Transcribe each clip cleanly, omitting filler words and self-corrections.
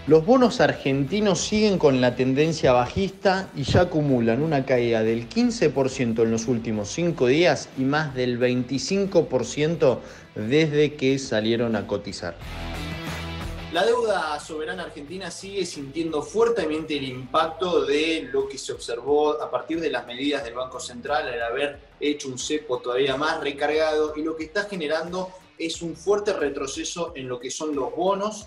Los bonos argentinos siguen con la tendencia bajista y ya acumulan una caída del 15% en los últimos 5 días y más del 25% desde que salieron a cotizar. La deuda soberana argentina sigue sintiendo fuertemente el impacto de lo que se observó a partir de las medidas del Banco Central al haber hecho un cepo todavía más recargado, y lo que está generando es un fuerte retroceso en lo que son los bonos,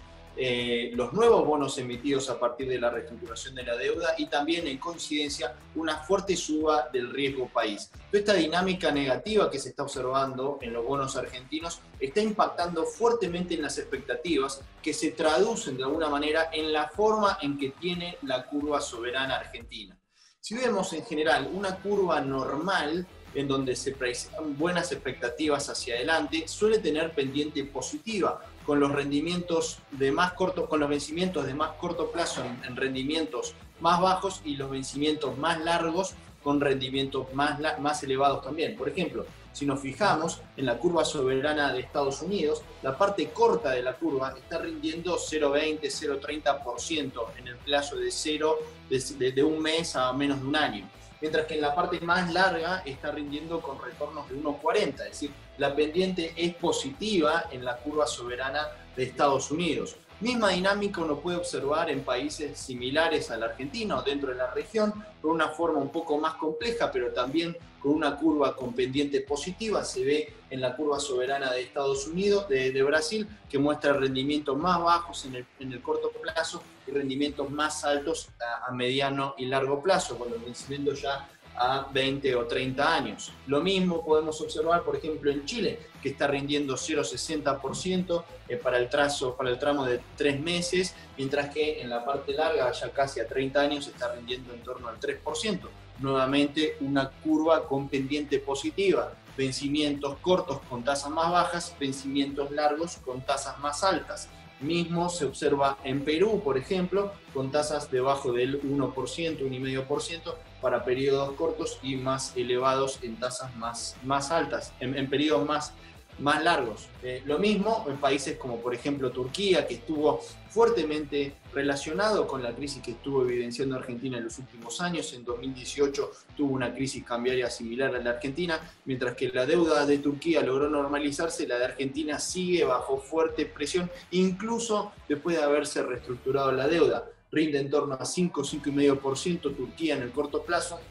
los nuevos bonos emitidos a partir de la reestructuración de la deuda, y también en coincidencia una fuerte suba del riesgo país. Toda esta dinámica negativa que se está observando en los bonos argentinos está impactando fuertemente en las expectativas, que se traducen de alguna manera en la forma en que tiene la curva soberana argentina. Si vemos en general una curva normal en donde se presentan buenas expectativas hacia adelante, suele tener pendiente positiva, con los rendimientos de más corto, con los vencimientos de más corto plazo en rendimientos más bajos y los vencimientos más largos con rendimientos más elevados también. Por ejemplo, si nos fijamos en la curva soberana de Estados Unidos, la parte corta de la curva está rindiendo 0,20, 0,30% en el plazo de un mes a menos de un año. Mientras que en la parte más larga está rindiendo con retornos de 1,40, es decir, la pendiente es positiva en la curva soberana de Estados Unidos. Misma dinámica uno puede observar en países similares a la Argentina o dentro de la región, con una forma un poco más compleja, pero también con una curva con pendiente positiva. Se ve en la curva soberana de Estados Unidos, de Brasil, que muestra rendimientos más bajos en el corto plazo y rendimientos más altos a mediano y largo plazo, con los vencimientos ya a 20 o 30 años. Lo mismo podemos observar, por ejemplo, en Chile, que está rindiendo 0,60% para el tramo de 3 meses, mientras que en la parte larga, ya casi a 30 años, está rindiendo en torno al 3%. Nuevamente una curva con pendiente positiva, vencimientos cortos con tasas más bajas, vencimientos largos con tasas más altas. Mismo se observa en Perú, por ejemplo, con tasas debajo del 1%, 1,5% para periodos cortos y más elevados en tasas más altas, en periodos más largos. Lo mismo en países como por ejemplo Turquía, que estuvo fuertemente relacionado con la crisis que estuvo evidenciando Argentina en los últimos años. En 2018 tuvo una crisis cambiaria similar a la Argentina, mientras que la deuda de Turquía logró normalizarse, la de Argentina sigue bajo fuerte presión, incluso después de haberse reestructurado la deuda. Rinde en torno a 5, 5,5% Turquía en el corto plazo,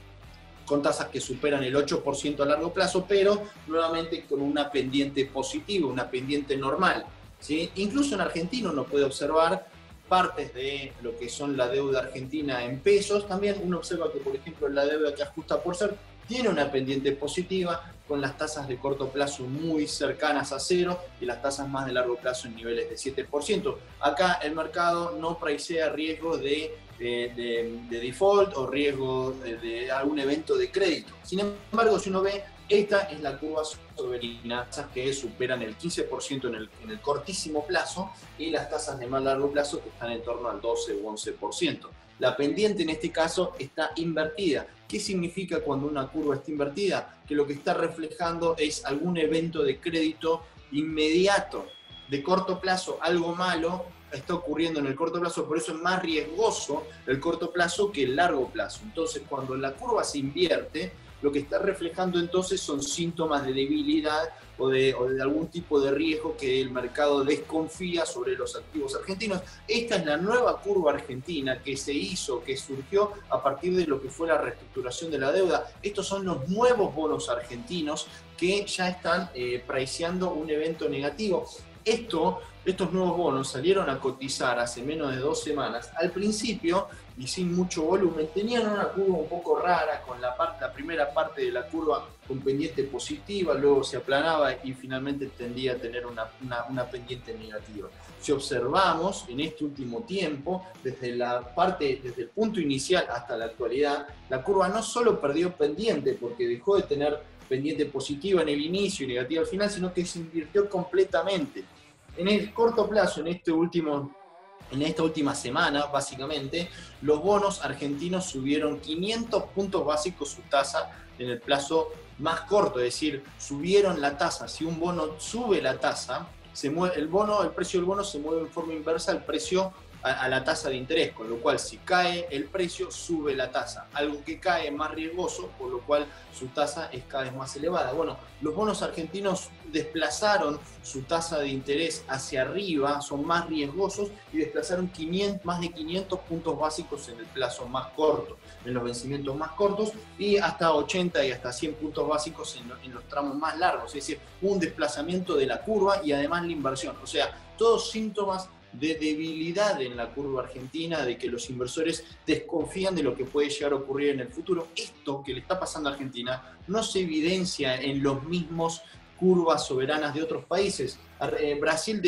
con tasas que superan el 8% a largo plazo, pero nuevamente con una pendiente positiva, una pendiente normal, ¿sí? Incluso en Argentina uno puede observar partes de lo que son la deuda argentina en pesos. También uno observa que, por ejemplo, la deuda que ajusta por ser tiene una pendiente positiva, con las tasas de corto plazo muy cercanas a cero y las tasas más de largo plazo en niveles de 7%. Acá el mercado no pricea riesgo de default o riesgo de algún evento de crédito. Sin embargo, si uno ve, esta es la curva soberana, tasas que superan el 15% en el cortísimo plazo, y las tasas de más largo plazo que están en torno al 12 o 11%. La pendiente en este caso está invertida. ¿Qué significa cuando una curva está invertida? Que lo que está reflejando es algún evento de crédito inmediato, de corto plazo, algo malo está ocurriendo en el corto plazo, por eso es más riesgoso el corto plazo que el largo plazo. Entonces, cuando la curva se invierte, lo que está reflejando entonces son síntomas de debilidad o de algún tipo de riesgo que el mercado desconfía sobre los activos argentinos. Esta es la nueva curva argentina que se hizo, que surgió a partir de lo que fue la reestructuración de la deuda. Estos son los nuevos bonos argentinos que ya están priceando un evento negativo. Estos nuevos bonos salieron a cotizar hace menos de 2 semanas. Al principio, y sin mucho volumen, tenían una curva un poco rara, con la primera parte de la curva con pendiente positiva, luego se aplanaba y finalmente tendía a tener una pendiente negativa. Si observamos en este último tiempo, desde el punto inicial hasta la actualidad, la curva no solo perdió pendiente porque dejó de tener pendiente positiva en el inicio y negativa al final, sino que se invirtió completamente. En el corto plazo, en esta última semana, básicamente, los bonos argentinos subieron 500 puntos básicos su tasa en el plazo más corto, es decir, subieron la tasa. Si un bono sube la tasa, el precio del bono se mueve en forma inversa al precio a la tasa de interés, con lo cual si cae el precio, sube la tasa. Algo que cae es más riesgoso, por lo cual su tasa es cada vez más elevada. Bueno, los bonos argentinos desplazaron su tasa de interés hacia arriba, son más riesgosos y desplazaron más de 500 puntos básicos en el plazo más corto, en los vencimientos más cortos, y hasta 80 y hasta 100 puntos básicos en los tramos más largos. Es decir, un desplazamiento de la curva y además la inversión. O sea, todos síntomas de debilidad en la curva argentina, de que los inversores desconfían de lo que puede llegar a ocurrir en el futuro. Esto que le está pasando a Argentina no se evidencia en los mismos curvas soberanas de otros países. Brasil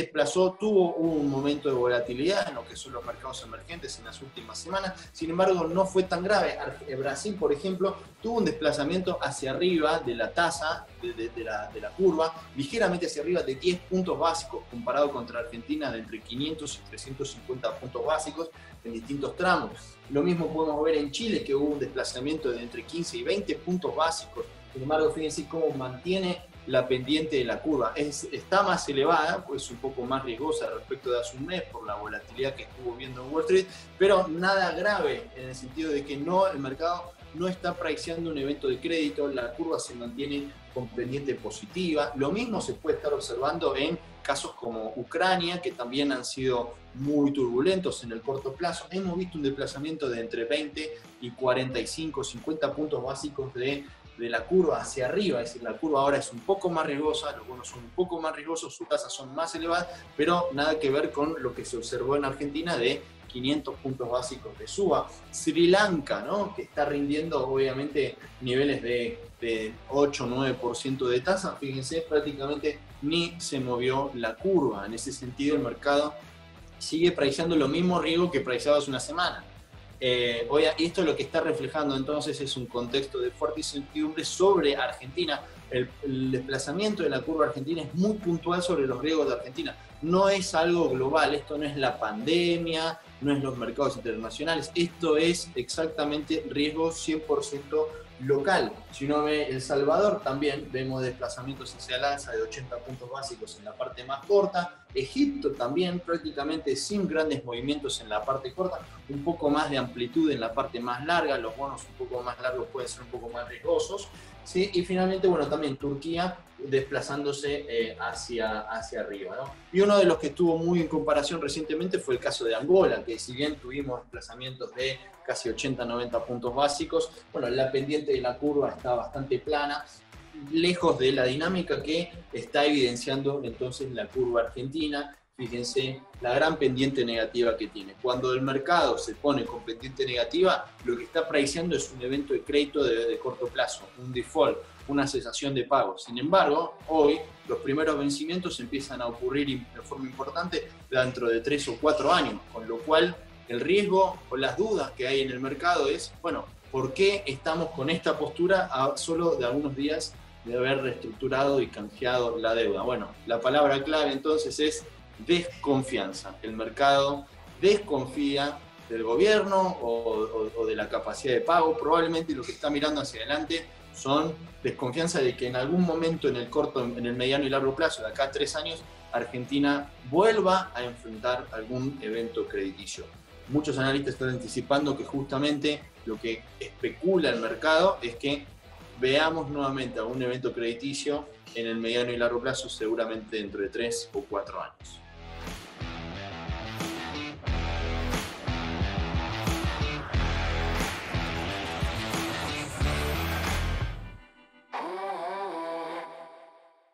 tuvo un momento de volatilidad en lo que son los mercados emergentes en las últimas semanas, sin embargo no fue tan grave. Brasil, por ejemplo, tuvo un desplazamiento hacia arriba de la tasa, de la curva, ligeramente hacia arriba de 10 puntos básicos, comparado contra Argentina de entre 500 y 350 puntos básicos en distintos tramos. Lo mismo podemos ver en Chile, que hubo un desplazamiento de entre 15 y 20 puntos básicos. Sin embargo, fíjense cómo mantiene la pendiente de la curva. Está más elevada, pues un poco más riesgosa respecto de hace un mes por la volatilidad que estuvo viendo en Wall Street, pero nada grave en el sentido de que el mercado no está priceando un evento de crédito, la curva se mantiene con pendiente positiva. Lo mismo se puede estar observando en casos como Ucrania, que también han sido muy turbulentos en el corto plazo. Hemos visto un desplazamiento de entre 20 y 45, 50 puntos básicos de la curva hacia arriba, es decir, la curva ahora es un poco más riesgosa, los bonos son un poco más riesgosos, sus tasas son más elevadas, pero nada que ver con lo que se observó en Argentina de 500 puntos básicos de suba. Sri Lanka, ¿no?, que está rindiendo obviamente niveles de 8-9% de tasa, fíjense, prácticamente ni se movió la curva. En ese sentido, el mercado sigue priceando lo mismo riesgo que priceaba hace una semana. Esto lo que está reflejando entonces es un contexto de fuerte incertidumbre sobre Argentina. El desplazamiento de la curva argentina es muy puntual sobre los riesgos de Argentina. No es algo global, esto no es la pandemia, no es los mercados internacionales, esto es exactamente riesgo 100% local. Si uno ve El Salvador, también vemos desplazamientos hacia el alza de 80 puntos básicos en la parte más corta. Egipto también prácticamente sin grandes movimientos en la parte corta, un poco más de amplitud en la parte más larga, los bonos un poco más largos pueden ser un poco más riesgosos, ¿sí? Y finalmente, bueno, también Turquía desplazándose hacia arriba, ¿no? Y uno de los que estuvo muy en comparación recientemente fue el caso de Angola, que si bien tuvimos desplazamientos de casi 80-90 puntos básicos, bueno, la pendiente de la curva está bastante plana, lejos de la dinámica que está evidenciando entonces la curva argentina. Fíjense la gran pendiente negativa que tiene. Cuando el mercado se pone con pendiente negativa, lo que está priceando es un evento de crédito de corto plazo, un default, una cesación de pago. Sin embargo, hoy los primeros vencimientos empiezan a ocurrir de forma importante dentro de 3 o 4 años, con lo cual el riesgo o las dudas que hay en el mercado es, bueno, ¿por qué estamos con esta postura a solo de algunos días de haber reestructurado y canjeado la deuda? Bueno, la palabra clave entonces es desconfianza. El mercado desconfía del gobierno o de la capacidad de pago. Probablemente lo que está mirando hacia adelante son desconfianza de que en algún momento en el corto, en el mediano y largo plazo, de acá a 3 años, Argentina vuelva a enfrentar algún evento crediticio. Muchos analistas están anticipando que justamente lo que especula el mercado es que veamos nuevamente algún evento crediticio en el mediano y largo plazo, seguramente dentro de 3 o 4 años.